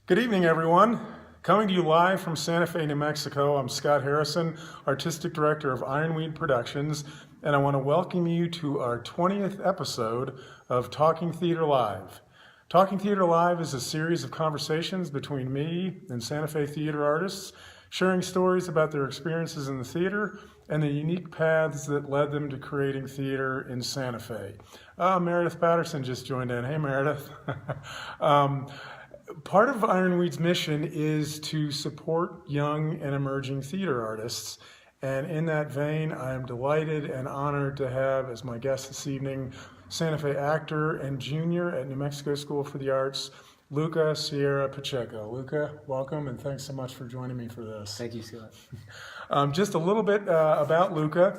Good evening, everyone. Coming to you live from Santa Fe, New Mexico, I'm Scott Harrison, Artistic Director of Ironweed Productions, and I want to welcome you to our 20th episode of Talking Theater Live. Talking Theater Live is a series of conversations between me and Santa Fe theater artists, sharing stories about their experiences in the theater and the unique paths that led them to creating theater in Santa Fe. Meredith Patterson just joined in. Hey, Meredith. Part of Ironweed's mission is to support young and emerging theater artists. And in that vein, I am delighted and honored to have as my guest this evening Santa Fe actor and junior at New Mexico School for the Arts, Luca Seara Pacheco. Luca, welcome, and thanks so much for joining me for this. Thank you, Scott. Just a little bit about Luca.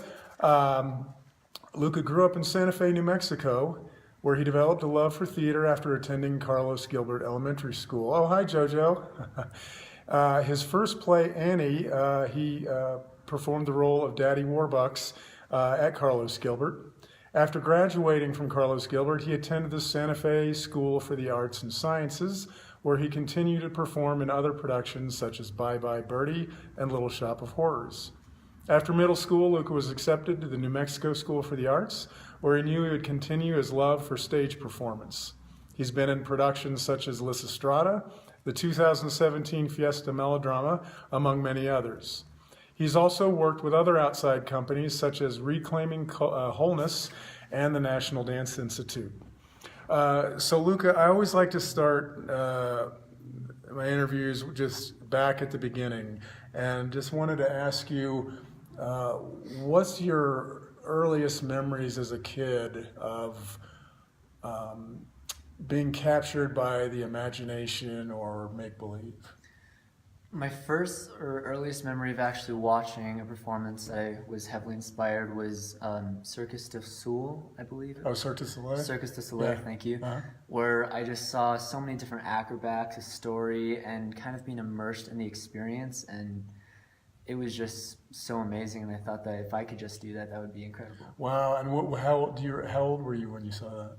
Luca grew up in Santa Fe, New Mexico, where he developed a love for theater after attending Carlos Gilbert Elementary School. Oh, hi, JoJo. His first play, Annie, he performed the role of Daddy Warbucks at Carlos Gilbert. After graduating from Carlos Gilbert, he attended the Santa Fe School for the Arts and Sciences, where he continued to perform in other productions such as Bye Bye Birdie and Little Shop of Horrors. After middle school, Luca was accepted to the New Mexico School for the Arts, where he knew he would continue his love for stage performance. He's been in productions such as Lysistrata, the 2017 Fiesta melodrama, among many others. He's also worked with other outside companies such as Reclaiming Wholeness and the National Dance Institute. So Luca, I always like to start my interviews just back at the beginning, and just wanted to ask you, what's your earliest memories as a kid of being captured by the imagination or make-believe? My first or earliest memory of actually watching a performance I was heavily inspired was Circus du Soleil, I believe. Oh, Cirque du Soleil? Circus du Soleil, Yeah. thank you. Uh-huh. Where I just saw so many different acrobats, a story, and kind of being immersed in the experience, and it was just so amazing, and I thought that if I could just do that, that would be incredible. Wow, and how old were you when you saw that?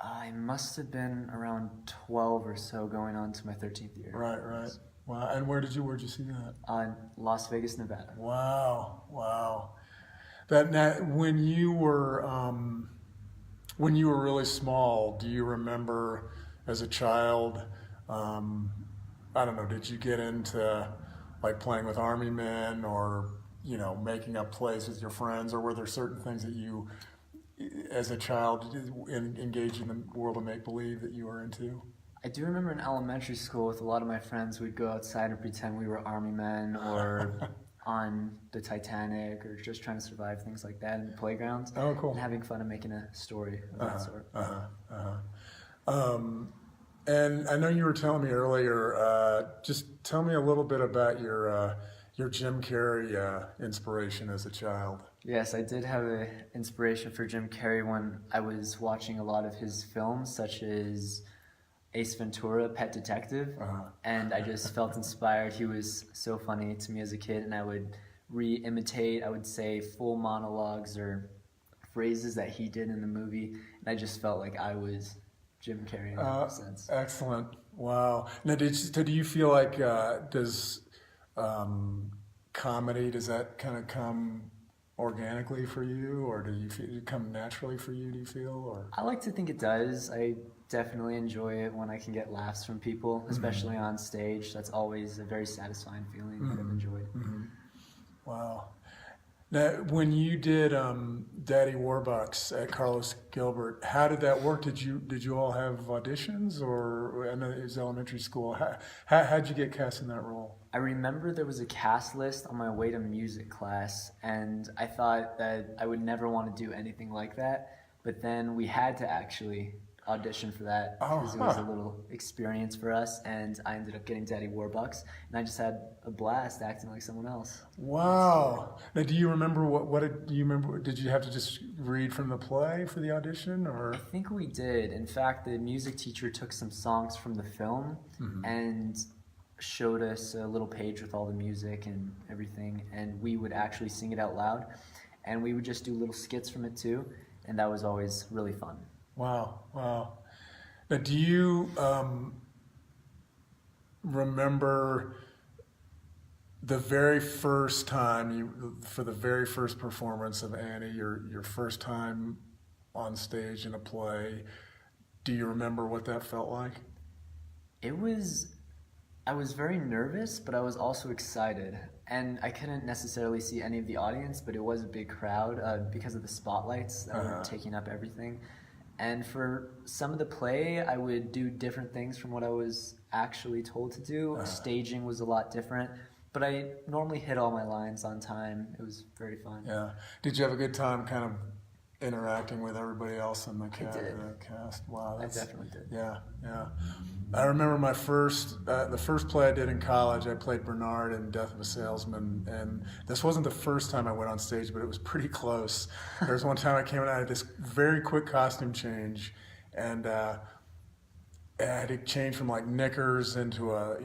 I must have been around 12 or so, going on to my 13th year. Right. Wow, and where'd you see that? Las Vegas, Nevada. Wow. That when you were really small, do you remember as a child? I don't know. Did you get into like playing with army men, or making up plays with your friends, or were there certain things that you, as a child, engaged in the world of make believe that you were into? I do remember in elementary school with a lot of my friends, we'd go outside and pretend we were army men or on the Titanic, or just trying to survive, things like that in the playgrounds. Oh, cool. And having fun and making a story of that sort. And I know you were telling me earlier, just tell me a little bit about your Jim Carrey inspiration as a child. Yes, I did have an inspiration for Jim Carrey when I was watching a lot of his films, such as Ace Ventura, Pet Detective, and I just felt inspired. He was so funny to me as a kid, and I would re-imitate, I would say full monologues or phrases that he did in the movie, and I just felt like I was Jim Carrey in that sense. Excellent. Wow. Now, do you feel like, does comedy, does that kind of come organically for you, or does it come naturally for you, do you feel? Or I like to think it does. I definitely enjoy it when I can get laughs from people, especially on stage. That's always a very satisfying feeling that I've enjoyed. Wow. Now, when you did Daddy Warbucks at Carlos Gilbert, how did that work? Did you all have auditions, or I know it was elementary school? How'd you get cast in that role? I remember there was a cast list on my way to music class, and I thought that I would never want to do anything like that, but then we had to actually audition for that because it was a little experience for us, and I ended up getting Daddy Warbucks, and I just had a blast acting like someone else. Wow. Now, do you remember do you remember? Did you have to just read from the play for the audition, or? I think we did. In fact, the music teacher took some songs from the film and showed us a little page with all the music and everything, and we would actually sing it out loud, and we would just do little skits from it too, and that was always really fun. Wow. Now, do you remember the very first time for the very first performance of Annie, your first time on stage in a play? Do you remember what that felt like? I was very nervous, but I was also excited. And I couldn't necessarily see any of the audience, but it was a big crowd because of the spotlights that were taking up everything. And for some of the play, I would do different things from what I was actually told to do. Staging was a lot different, but I normally hit all my lines on time. It was very fun. Yeah. Did you have a good time kind of interacting with everybody else in the cast? Wow, I definitely did. Yeah, yeah. I remember my the first play I did in college. I played Bernard in Death of a Salesman, and this wasn't the first time I went on stage, but it was pretty close. There was one time I came out, I had this very quick costume change, and I had to change from like knickers into a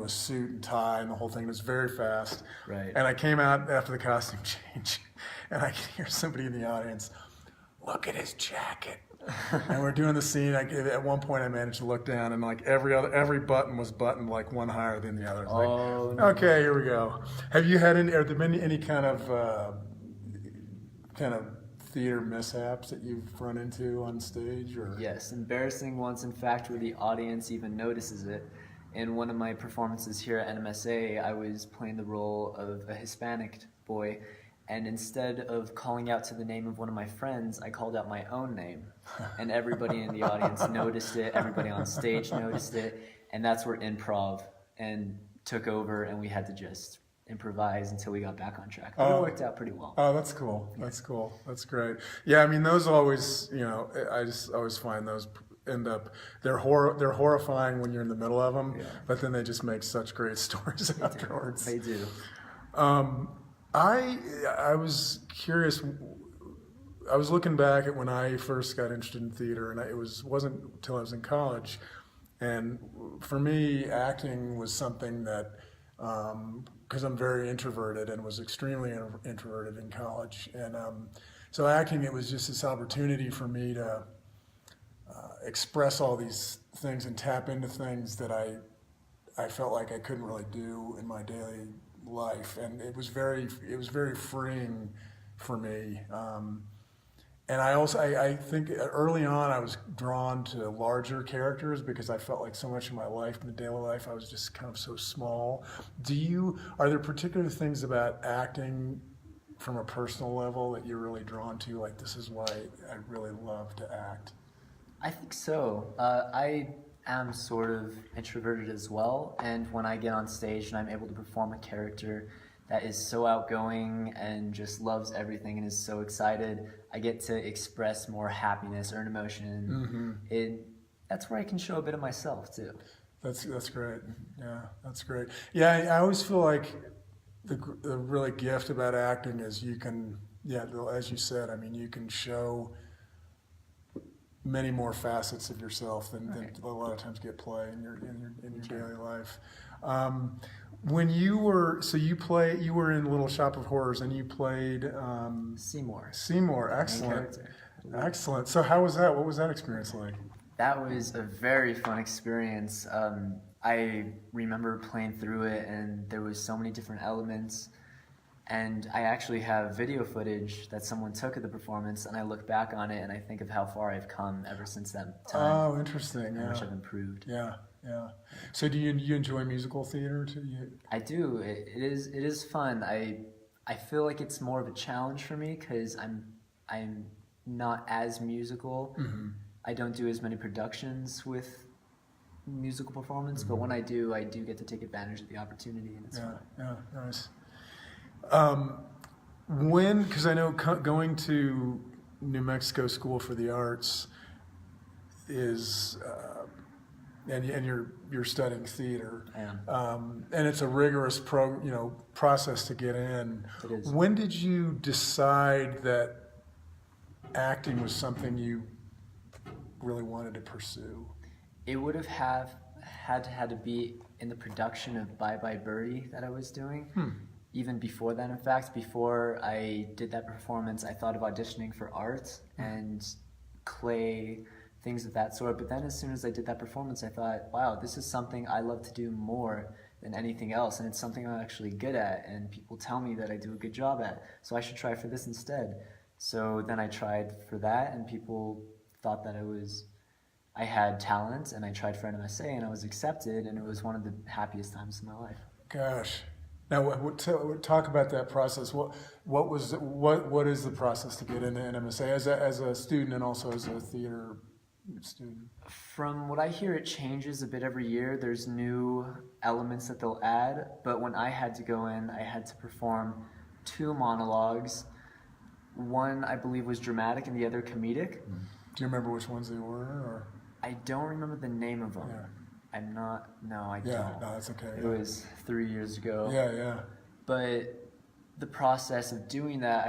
suit and tie, and the whole thing was very fast. Right. And I came out after the costume change, and I could hear somebody in the audience, "Look at his jacket." And we're doing the scene. At one point, I managed to look down, and like every button was buttoned like one higher than the other. Oh, no. Okay, here we go. Have there been any kind of theater mishaps that you've run into on stage? Or Yes, embarrassing ones, in fact, where the audience even notices it. In one of my performances here at NMSA, I was playing the role of a Hispanic boy, and instead of calling out to the name of one of my friends, I called out my own name. And everybody in the audience noticed it, everybody on stage noticed it, and that's where improv took over, and we had to just improvise until we got back on track. But it worked out pretty well. Oh, that's cool. That's cool. That's great. Yeah, I mean, those always, I just always find those they're horrifying when you're in the middle of them, but then they just make such great stories afterwards. They do. I was curious. I was looking back at when I first got interested in theater, and it wasn't until I was in college. And for me, acting was something that, because I'm very introverted and was extremely introverted in college, and so acting, it was just this opportunity for me to express all these things and tap into things that I felt like I couldn't really do in my daily life, and it was very freeing for me. And I think early on I was drawn to larger characters because I felt like so much of my life, in the daily life, I was just kind of so small. Are there particular things about acting from a personal level that you're really drawn to? Like, this is why I really love to act. I think so. I am sort of introverted as well, and when I get on stage and I'm able to perform a character that is so outgoing and just loves everything and is so excited, I get to express more happiness or an emotion. That's where I can show a bit of myself too. That's great. Yeah, that's great. Yeah, I always feel like the really gift about acting is you can, as you said, I mean, you can show many more facets of yourself than a lot of times get play in your daily life. When you were in Little Shop of Horrors, and you played Seymour. Excellent. So how was that? What was that experience like? That was a very fun experience. I remember playing through it, and there was so many different elements. And I actually have video footage that someone took of the performance, and I look back on it and I think of how far I've come ever since that time. Oh, interesting. And how much I've improved. Yeah. So do you enjoy musical theater too? I do. It is fun. I feel like it's more of a challenge for me because I'm not as musical. I don't do as many productions with musical performance, but when I do get to take advantage of the opportunity, and it's fun. Yeah, nice. Because I know going to New Mexico School for the Arts is, and you're studying theater. I am. And it's a rigorous process to get in. It is. When did you decide that acting was something you really wanted to pursue? It would have had to be in the production of Bye Bye Birdie that I was doing. Even before that, in fact, before I did that performance, I thought of auditioning for art, and Clay things of that sort. But then as soon as I did that performance, I thought, wow, this is something I love to do more than anything else, and it's something I'm actually good at, and people tell me that I do a good job at, so I should try for this instead. So then I tried for that, and people thought that I had talent, and I tried for NMSA, and I was accepted, and it was one of the happiest times of my life. Gosh. Now, talk about that process. What is the process to get into NMSA as a student and also as a theater student? From what I hear, it changes a bit every year. There's new elements that they'll add, but when I had to go in, I had to perform 2 monologues. One, I believe, was dramatic and the other comedic. Do you remember which ones they were? Or? I don't remember the name of them. Yeah. I Yeah, don't. no, that's okay. It was 3 years ago. Yeah. But the process of doing that,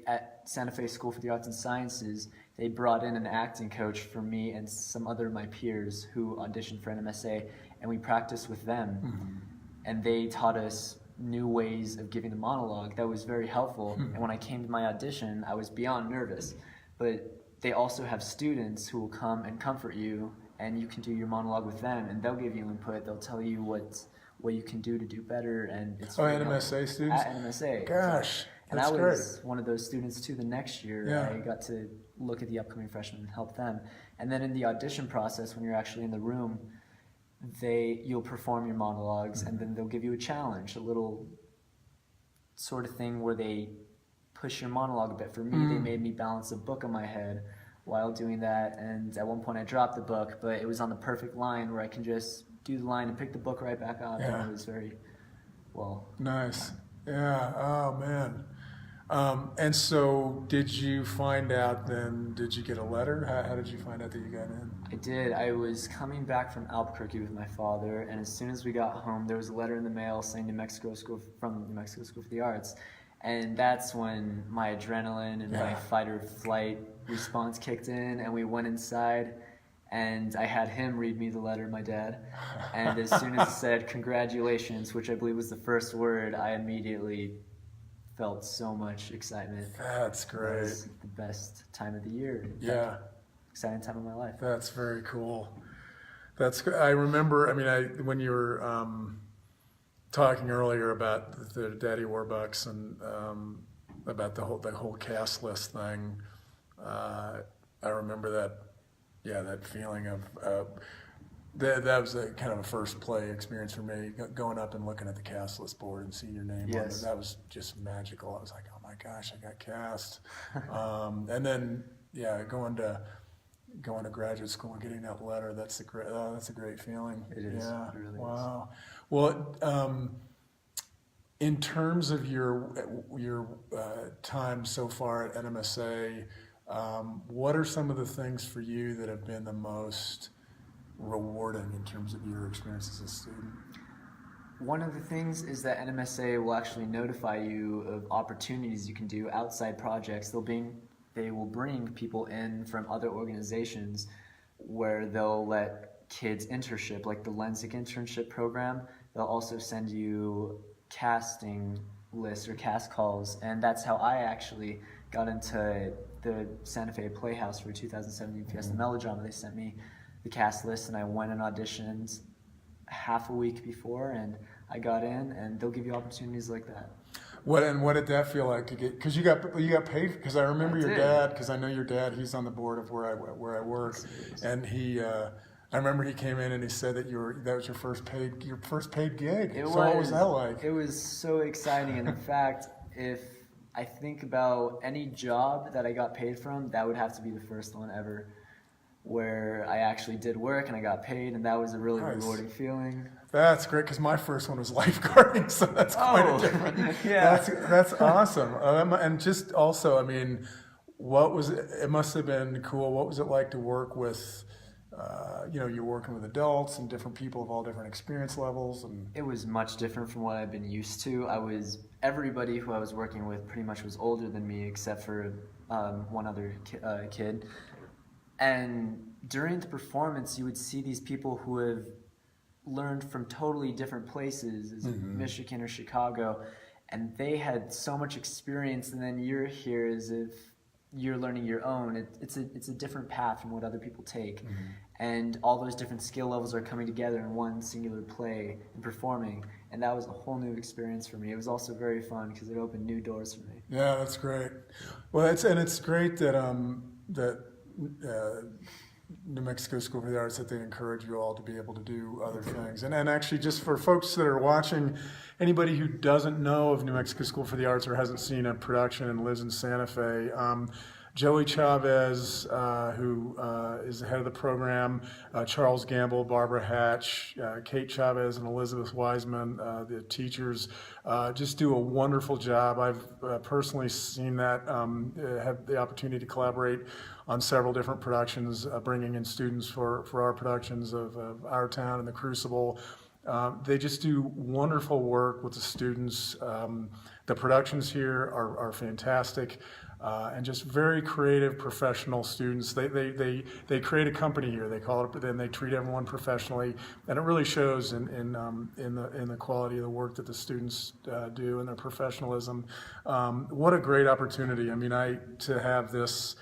at Santa Fe School for the Arts and Sciences, they brought in an acting coach for me and some other of my peers who auditioned for NMSA, and we practiced with them. Mm-hmm. And they taught us new ways of giving the monologue that was very helpful. And when I came to my audition, I was beyond nervous. But they also have students who will come and comfort you, and you can do your monologue with them, and they'll give you input. They'll tell you what you can do to do better, and it's really NMSA helpful. students? At NMSA. Gosh, and that's I great. was one of those students too. The next year, Yeah. I got to look at the upcoming freshmen and help them. And then in the audition process, when you're actually in the room, you'll perform your monologues, and then they'll give you a challenge, a little sort of thing where they push your monologue a bit. For me, they made me balance a book on my head while doing that, and at one point I dropped the book, but it was on the perfect line where I can just do the line and pick the book right back up. Yeah. And it was very Nice. Yeah. Oh man. And so, did you find out then? Did you get a letter? How did you find out that you got in? I did. I was coming back from Albuquerque with my father, and as soon as we got home, there was a letter in the mail saying New Mexico School for the Arts, and that's when my adrenaline and my fight or flight response kicked in, and we went inside, and I had him read me the letter, my dad, and as soon as it said congratulations, which I believe was the first word, I immediately felt so much excitement. That's great. It was the best time of the year. Yeah. Exciting time of my life. That's very cool. I remember, when you were talking earlier about the Daddy Warbucks and about the whole cast list thing, I remember that feeling of that was a kind of a first play experience for me, going up and looking at the cast list board and seeing your name on it. That was just magical. I was like, oh my gosh, I got cast. And then going to graduate school and getting that letter, that's a great feeling. It is. Yeah. It really wow. Is. Well, in terms of your time so far at NMSA, what are some of the things for you that have been the most rewarding in terms of your experience as a student? One of the things is that NMSA will actually notify you of opportunities you can do outside projects. They will bring people in from other organizations where they'll let kids internship, like the Lensic internship program. They'll also send you casting lists or cast calls, and that's how I actually got into the Santa Fe Playhouse for 2017 Fiesta Melodrama. They sent me the cast list, and I went and auditioned half a week before, and I got in, and they'll give you opportunities like that. What did that feel like to get? Because you got paid. Because I remember your dad. Because I know your dad. He's on the board of where I work, and I remember he came in and he said that that was your first paid gig. What was that like? It was so exciting, and in fact, if I think about any job that I got paid from, that would have to be the first one ever, where I actually did work and I got paid, and that was a really rewarding feeling. That's great, because my first one was lifeguarding, so that's quite a different. Yeah, that's awesome. And just also, what was it? It must have been cool. What was it like to work with? You're working with adults and different people of all different experience levels, and it was much different from what I've been used to. Everybody who I was working with pretty much was older than me, except for one other kid. And during the performance, you would see these people who have learned from totally different places, as Michigan or Chicago, and they had so much experience, and then you're here as if you're learning your own. It's a different path from what other people take, and all those different skill levels are coming together in one singular play and performing. And that was a whole new experience for me. It was also very fun because it opened new doors for me. Yeah, that's great. Well, it's great that New Mexico School for the Arts, that they encourage you all to be able to do other things. And actually, just for folks that are watching, anybody who doesn't know of New Mexico School for the Arts or hasn't seen a production and lives in Santa Fe, Joey Chavez, who is the head of the program, Charles Gamble, Barbara Hatch, Kate Chavez, and Elizabeth Wiseman, the teachers, just do a wonderful job. I've personally seen that, have the opportunity to collaborate on several different productions, bringing in students for our productions of Our Town and The Crucible. They just do wonderful work with the students. The productions here are fantastic. And just very creative, professional students. They create a company here. They call it, but then they treat everyone professionally, and it really shows in the quality of the work that the students do and their professionalism. What a great opportunity! I mean, to have this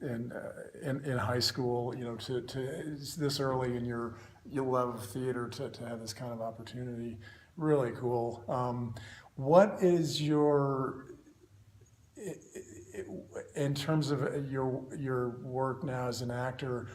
in high school, you know, to this early in your love of theater, to have this kind of opportunity, really cool. What is your, in terms of your work now as an actor,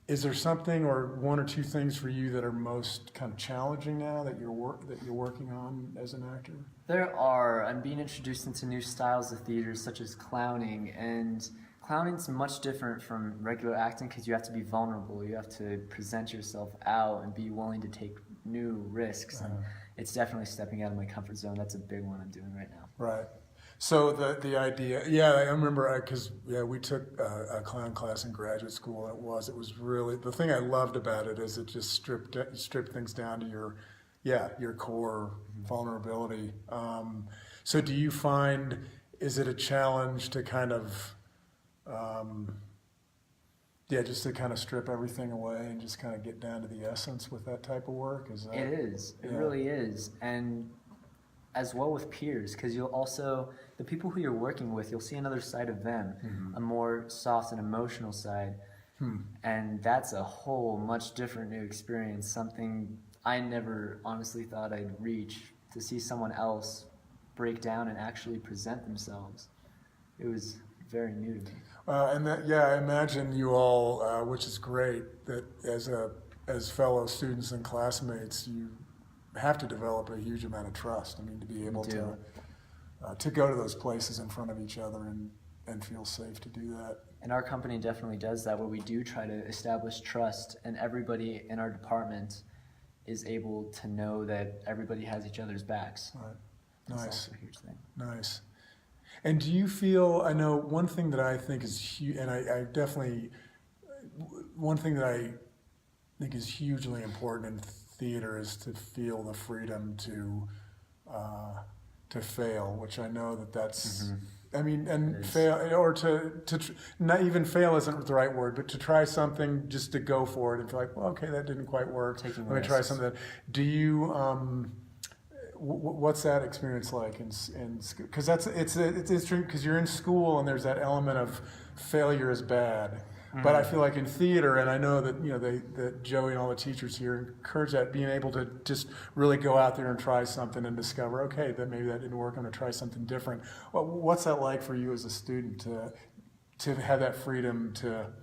is there something or one or two things for you that are most kind of challenging now that you're working on as an actor? There are. I'm being introduced into new styles of theater, such as clowning, and clowning's much different from regular acting because you have to be vulnerable. You have to present yourself out and be willing to take new risks. And it's definitely stepping out of my comfort zone. That's a big one I'm doing right now. Right. So the idea, yeah, I remember because we took a clown class in graduate school, and it was really, the thing I loved about it is it just stripped things down to your core vulnerability. So do you find, is it a challenge to kind of just to kind of strip everything away and just kind of get down to the essence with that type of work? Is that, it is. It really is. And as well with peers, because you'll also, the people who you're working with, you'll see another side of them, a more soft and emotional side. And that's a whole much different new experience, something I never honestly thought I'd reach, to see someone else break down and actually present themselves. It was very new to me. And that, I imagine you all, which is great, that as fellow students and classmates, you have to develop a huge amount of trust. I mean, to be able to go to those places in front of each other and feel safe to do that. And our company definitely does that, where we do try to establish trust, and everybody in our department is able to know that everybody has each other's backs. Right. That's Nice. also a huge thing. Nice. And do you feel, I know one thing that I think is huge, and I definitely, one thing that I think is hugely important in theater is to feel the freedom to fail, which I know that's, I mean, and fail, or not even fail isn't the right word, but to try something just to go for it and feel like, well, okay, that didn't quite work. Let me try something. Do you, what's that experience like? Because it's interesting because you're in school and there's that element of failure is bad. But I feel like in theater, and I know that that Joey and all the teachers here encourage that, being able to just really go out there and try something and discover, okay, that maybe that didn't work, I'm going to try something different. Well, what's that like for you as a student to have that freedom to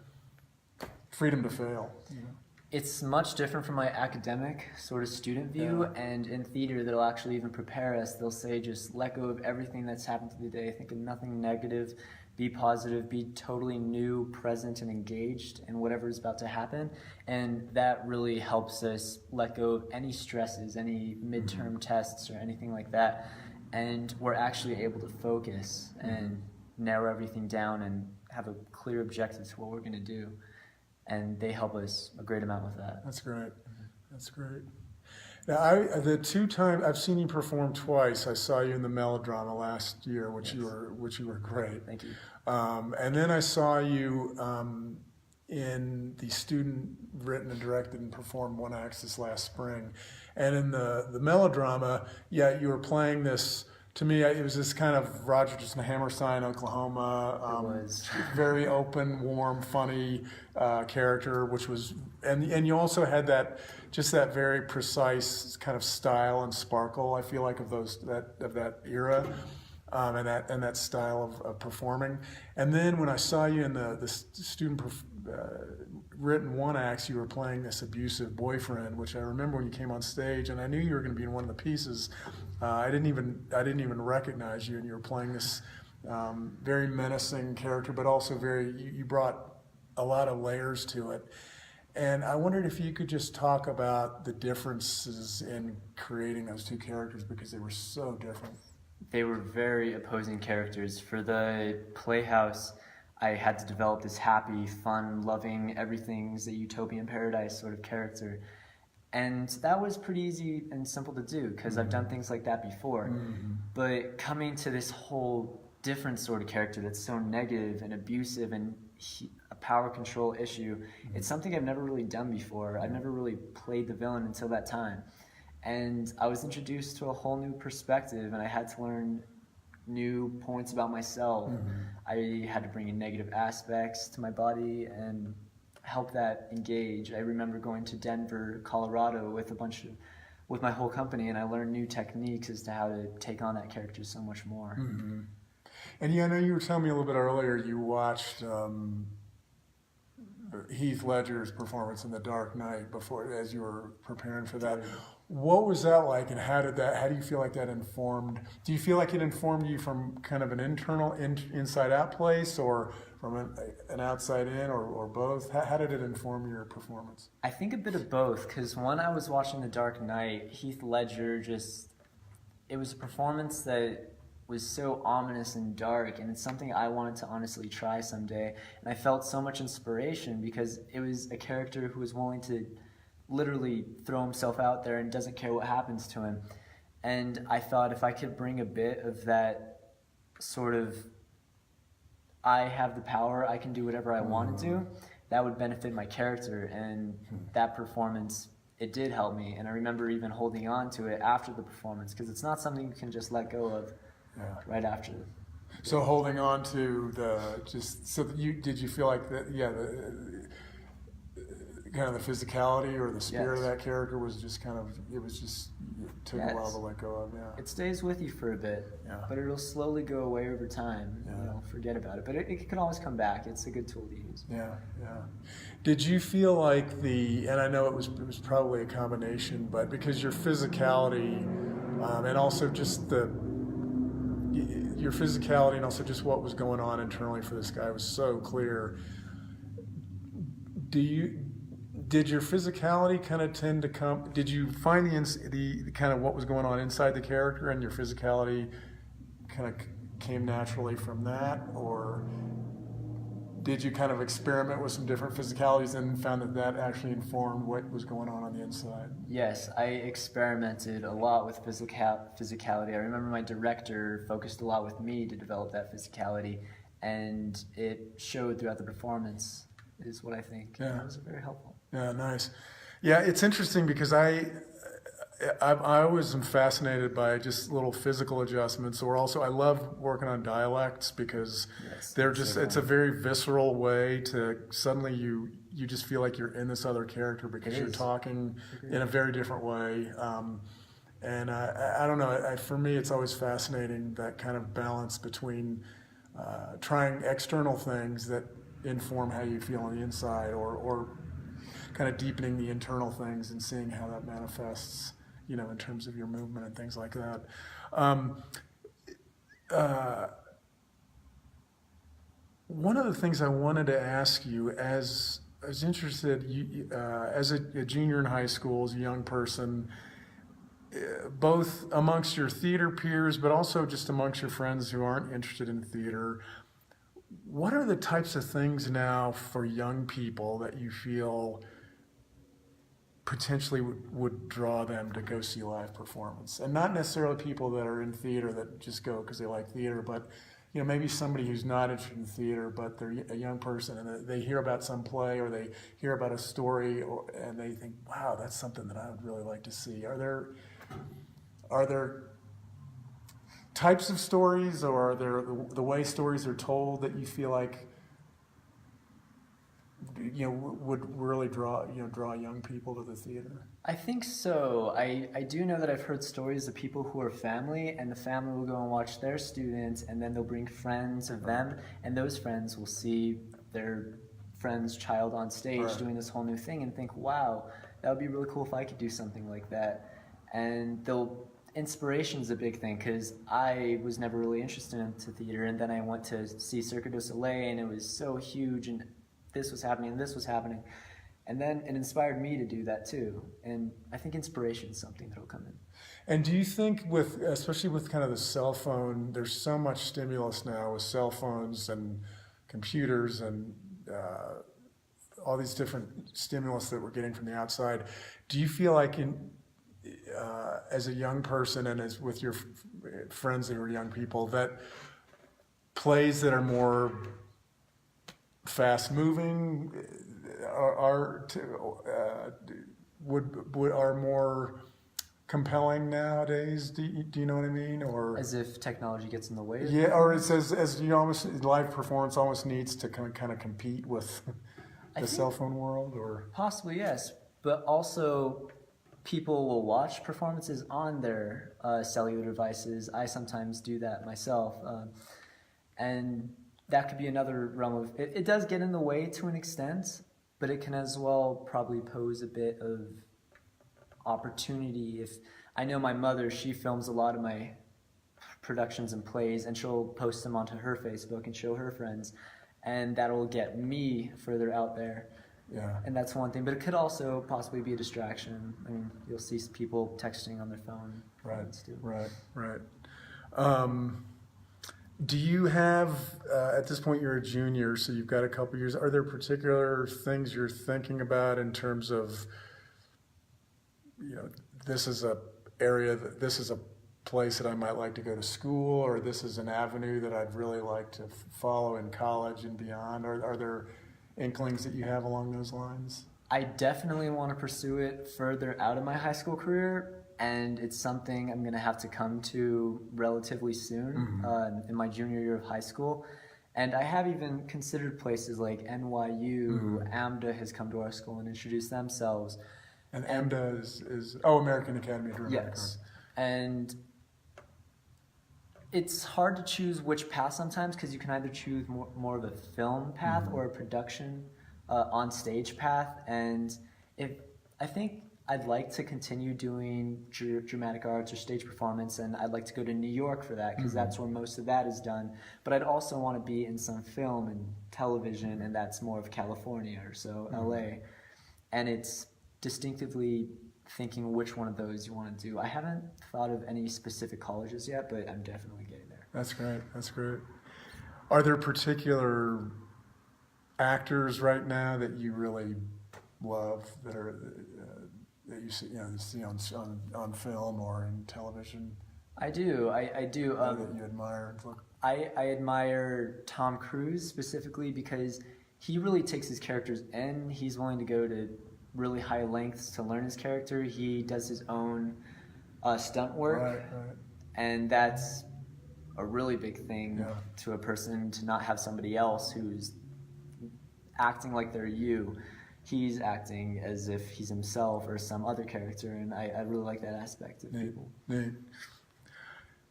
fail? You know? It's much different from my academic sort of student view, and in theater they'll actually even prepare us. They'll say just let go of everything that's happened through the day, think of nothing negative, be positive, be totally new, present, and engaged in whatever is about to happen. And that really helps us let go of any stresses, any midterm tests or anything like that. And we're actually able to focus and narrow everything down and have a clear objective to what we're going to do. And they help us a great amount with that. That's great. That's great. Now, the 2 times I've seen you perform twice. I saw you in the melodrama last year, which you were great. Thank you. And then I saw you in the student written and directed and performed one act this last spring. And in the melodrama, you were playing this To me, it was this kind of Roger just in Hammerstein, Oklahoma. It was. Very open, warm, funny character, which was, and you also had that very precise kind of style and sparkle. I feel like of that era, and that style of performing. And then when I saw you in the student written one acts, you were playing this abusive boyfriend, which I remember when you came on stage, and I knew you were going to be in one of the pieces. I didn't even recognize you, and you were playing this very menacing character, but also you brought a lot of layers to it. And I wondered if you could just talk about the differences in creating those two characters, because they were so different. They were very opposing characters. For the Playhouse, I had to develop this happy, fun, loving, everything's a utopian paradise sort of character. And that was pretty easy and simple to do, because I've done things like that before. Mm-hmm. But coming to this whole different sort of character that's so negative and abusive and a power control issue, it's something I've never really done before. I've never really played the villain until that time. And I was introduced to a whole new perspective, and I had to learn new points about myself. I had to bring in negative aspects to my body and help that engage. I remember going to Denver, Colorado with my whole company, and I learned new techniques as to how to take on that character so much more. Mm-hmm. And yeah, I know you were telling me a little bit earlier you watched Heath Ledger's performance in The Dark Knight before, as you were preparing for that. What was that like, and how do you feel like that informed? Do you feel like it informed you from kind of an internal, inside out place, or from an outside in, or both? How did it inform your performance? I think a bit of both, because when I was watching The Dark Knight, Heath Ledger it was a performance that was so ominous and dark, and it's something I wanted to honestly try someday. And I felt so much inspiration because it was a character who was willing to literally throw himself out there and doesn't care what happens to him. And I thought if I could bring a bit of that sort of, I have the power, I can do whatever I want to do, that would benefit my character. And that performance, it did help me. And I remember even holding on to it after the performance, because it's not something you can just let go of right after. So holding on to did you feel like that? Yeah, kind of the physicality or the spirit of that character was just it took a while to let go of. Yeah, it stays with you for a bit, but it'll slowly go away over time. Forget about it, but it can always come back. It's a good tool to use. Yeah. Did you feel like and I know it was probably a combination, but because your physicality and also just your physicality and also just what was going on internally for this guy was so clear. Did your physicality kind of tend to come? Did you find the kind of what was going on inside the character, and your physicality kind of came naturally from that, or did you kind of experiment with some different physicalities and found that actually informed what was going on the inside? Yes, I experimented a lot with physicality. I remember my director focused a lot with me to develop that physicality, and it showed throughout the performance, is what I think. Yeah. That was very helpful. Yeah, nice. Yeah, it's interesting because I always am fascinated by just little physical adjustments, or also I love working on dialects because it's a very visceral way to suddenly you just feel like you're in this other character because you're talking in a very different way. And I don't know, for me it's always fascinating, that kind of balance between trying external things that inform how you feel on the inside, or kind of deepening the internal things and seeing how that manifests, in terms of your movement and things like that. One of the things I wanted to ask you, as I was interested, as a junior in high school, as a young person, both amongst your theater peers, but also just amongst your friends who aren't interested in theater, what are the types of things now for young people that you feel potentially would draw them to go see live performance? And not necessarily people that are in theater that just go because they like theater, but maybe somebody who's not interested in theater, but they're a young person and they hear about some play or they hear about a story and they think, wow, that's something that I would really like to see. Are there types of stories, or are there the way stories are told that you feel like would really draw young people to the theater? I think so. I do know that I've heard stories of people who are family, and the family will go and watch their students, and then they'll bring friends of them, and those friends will see their friend's child on stage Right. doing this whole new thing and think, wow, that would be really cool if I could do something like that. And inspiration's a big thing, because I was never really interested into theater, and then I went to see Cirque du Soleil, and it was so huge, and this was happening, and this was happening. And then it inspired me to do that too. And I think inspiration is something that'll come in. And do you think, especially with kind of the cell phone, there's so much stimulus now with cell phones and computers and all these different stimulus that we're getting from the outside. Do you feel like as a young person and as with your friends that are young people, that plays that are more fast moving are more compelling nowadays? Do you know what I mean? Or As if technology gets in the way? yeah, or it's as almost live performance almost needs to kind of compete with the cell phone world, or Possibly, yes. But also, people will watch performances on their cellular devices. I sometimes do that myself. And that could be another realm of... It does get in the way to an extent, but it can as well probably pose a bit of opportunity. If I know my mother, she films a lot of my productions and plays, and she'll post them onto her Facebook and show her friends, and that'll get me further out there. yeah. And that's one thing, but it could also possibly be a distraction. I mean, you'll see people texting on their phone. Right, Too. right. Do you have, at this point you're a junior, so you've got a couple years, are there particular things you're thinking about in terms of, this is a place that I might like to go to school, or this is an avenue that I'd really like to follow in college and beyond? Are there inklings that you have along those lines? I definitely want to pursue it further out of my high school career, and it's something I'm going to have to come to relatively soon, in my junior year of high school. And I have even considered places like NYU. AMDA has come to our school and introduced themselves. And AMDA is American Academy of Dramatic Yes. Arts. And it's hard to choose which path sometimes, because you can either choose more of a film path or a production on stage path. And I think I'd like to continue doing dramatic arts or stage performance, and I'd like to go to New York for that, because that's where most of that is done. But I'd also want to be in some film and television, and that's more of California or so, LA. And it's distinctively thinking which one of those you want to do. I haven't thought of any specific colleges yet, but I'm definitely getting there. That's great. Are there particular actors right now that you really love that you see on film or in television? I do. I do. That you admire? I admire Tom Cruise specifically, because he really takes his characters in. He's willing to go to really high lengths to learn his character. He does his own stunt work, Right. and that's a really big thing to a person, to not have somebody else who's acting like they're you. He's acting as if he's himself or some other character, and I really like that aspect of people. Neat.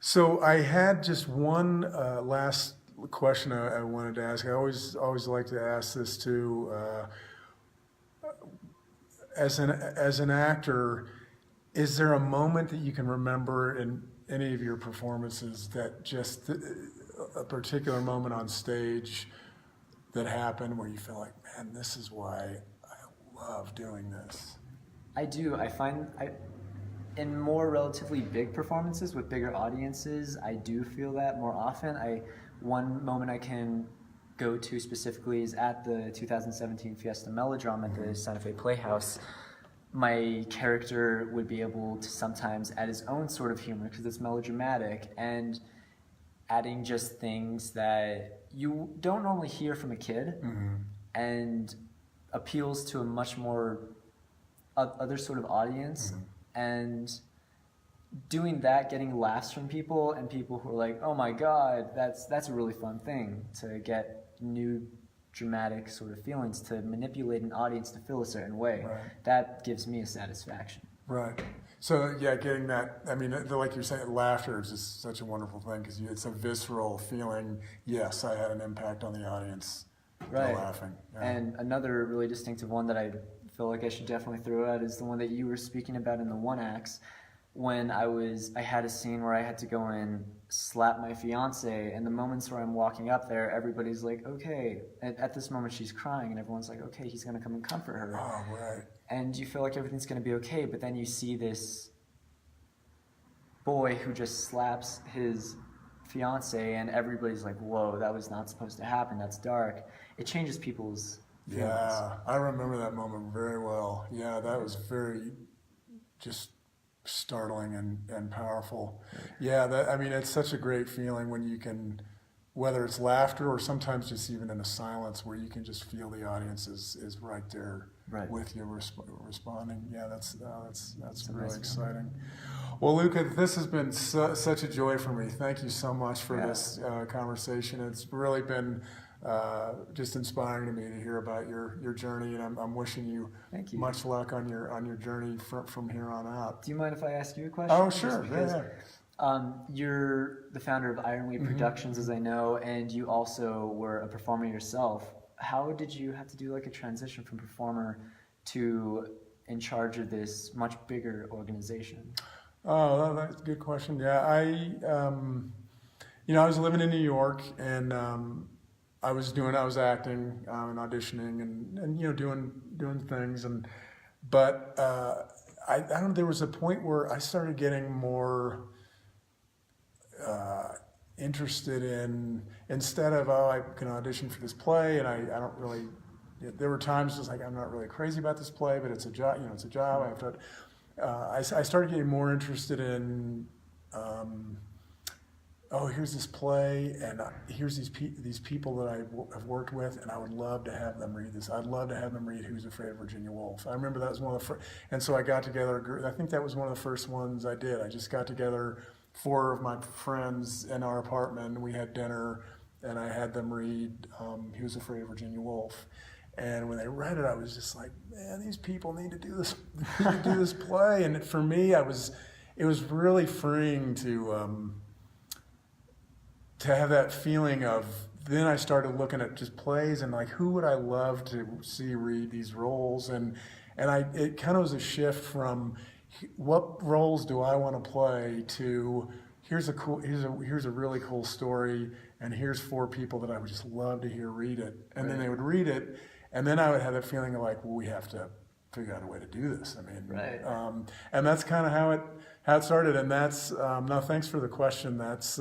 So I had just one last question I wanted to ask. I always like to ask this too. As an actor, is there a moment that you can remember in any of your performances that just a particular moment on stage that happened where you feel like, man, this is why I love doing this? I do. I find in more relatively big performances with bigger audiences, I do feel that more often. One moment I can go to specifically is at the 2017 Fiesta Melodrama at the Santa Fe Playhouse. My character would be able to sometimes add his own sort of humor, because it's melodramatic, and adding just things that you don't normally hear from a kid, and appeals to a much more other sort of audience. And doing that, getting laughs from people and people who are like, oh my God, that's a really fun thing, to get new dramatic sort of feelings, to manipulate an audience to feel a certain way. Right. That gives me a satisfaction. Right. So yeah, getting that, I mean, like you're saying, laughter is just such a wonderful thing because it's a visceral feeling. Yes, I had an impact on the audience. Right. Laughing. Yeah. And another really distinctive one that I feel like I should definitely throw out is the one that you were speaking about in the one acts, when I had a scene where I had to go and slap my fiance, and the moments where I'm walking up there, everybody's like, okay, at this moment she's crying, and everyone's like, okay, he's gonna come and comfort her. Oh, right. And you feel like everything's gonna be okay, but then you see this boy who just slaps his fiance, and everybody's like, whoa, that was not supposed to happen, that's dark. It changes people's feelings. Yeah, I remember that moment very well. Yeah, that was very just startling and powerful. Yeah, I mean, it's such a great feeling when you can, whether it's laughter or sometimes just even in a silence where you can just feel the audience is right there with you responding. Yeah, that's really exciting. Well, Luca, this has been such a joy for me. Thank you so much for this conversation. It's really been just inspiring to me to hear about your journey, and I'm wishing you, much luck on your journey from here on out. Do you mind if I ask you a question? Oh, sure. You're the founder of Ironweed Productions, as I know, and you also were a performer yourself. How did you have to do like a transition from performer to in charge of this much bigger organization? Oh, that's a good question. Yeah, I was living in New York, and I was acting and auditioning and doing things, but I don't know, there was a point where I started getting more interested in, instead of, I can audition for this play, and I don't really, there were times just like, I'm not really crazy about this play, but it's a job, it's a job. I have to, I started getting more interested in, here's this play, and here's these people that I've worked with, and I would love to have them read this. I'd love to have them read Who's Afraid of Virginia Woolf. I remember that was one of the first, and so I got together, I think that was one of the first ones I did. I just got together 4 of my friends in our apartment, and we had dinner, and I had them read Who's Afraid of Virginia Woolf. And when they read it, I was just like, man, these people need to do this play. And for me, it was really freeing to have that feeling of, then I started looking at just plays and like, who would I love to see read these roles? And it kind of was a shift from what roles do I want to play to here's a really cool story, and here's 4 people that I would just love to hear read it. And then they would read it, and then I would have that feeling of like, well, we have to figure out a way to do this. I mean, and that's kind of how it started. And that's no, thanks for the question. That's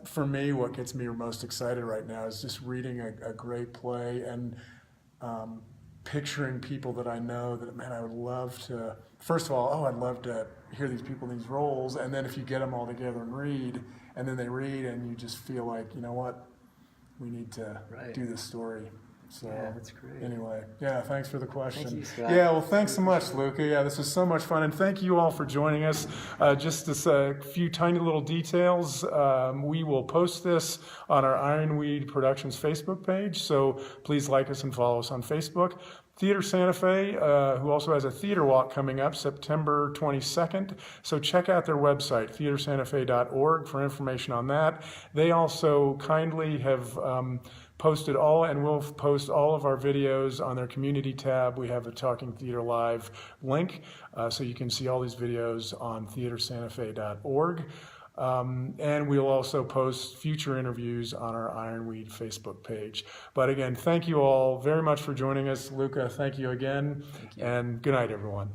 for me what gets me most excited right now is just reading a great play and picturing people that I know that, man, I would love to, first of all, I'd love to hear these people in these roles, and then if you get them all together and read, and then they read, and you just feel like, you know what, we need to do this story. So, yeah, that's great. Anyway, yeah, thanks for the question. Thank you, Scott. Yeah, well, thanks so much, Luca. Yeah, this was so much fun, and thank you all for joining us. Just this few tiny little details. We will post this on our Ironweed Productions Facebook page, so please like us and follow us on Facebook. Theater Santa Fe, who also has a theater walk coming up September 22nd. So check out their website, theatersantafe.org, for information on that. They also kindly have posted and will post all of our videos on their community tab. We have the Talking Theater Live link, so you can see all these videos on theatersantafe.org. And we'll also post future interviews on our Ironweed Facebook page. But again, thank you all very much for joining us. Luca, thank you again. Thank you. And good night, everyone.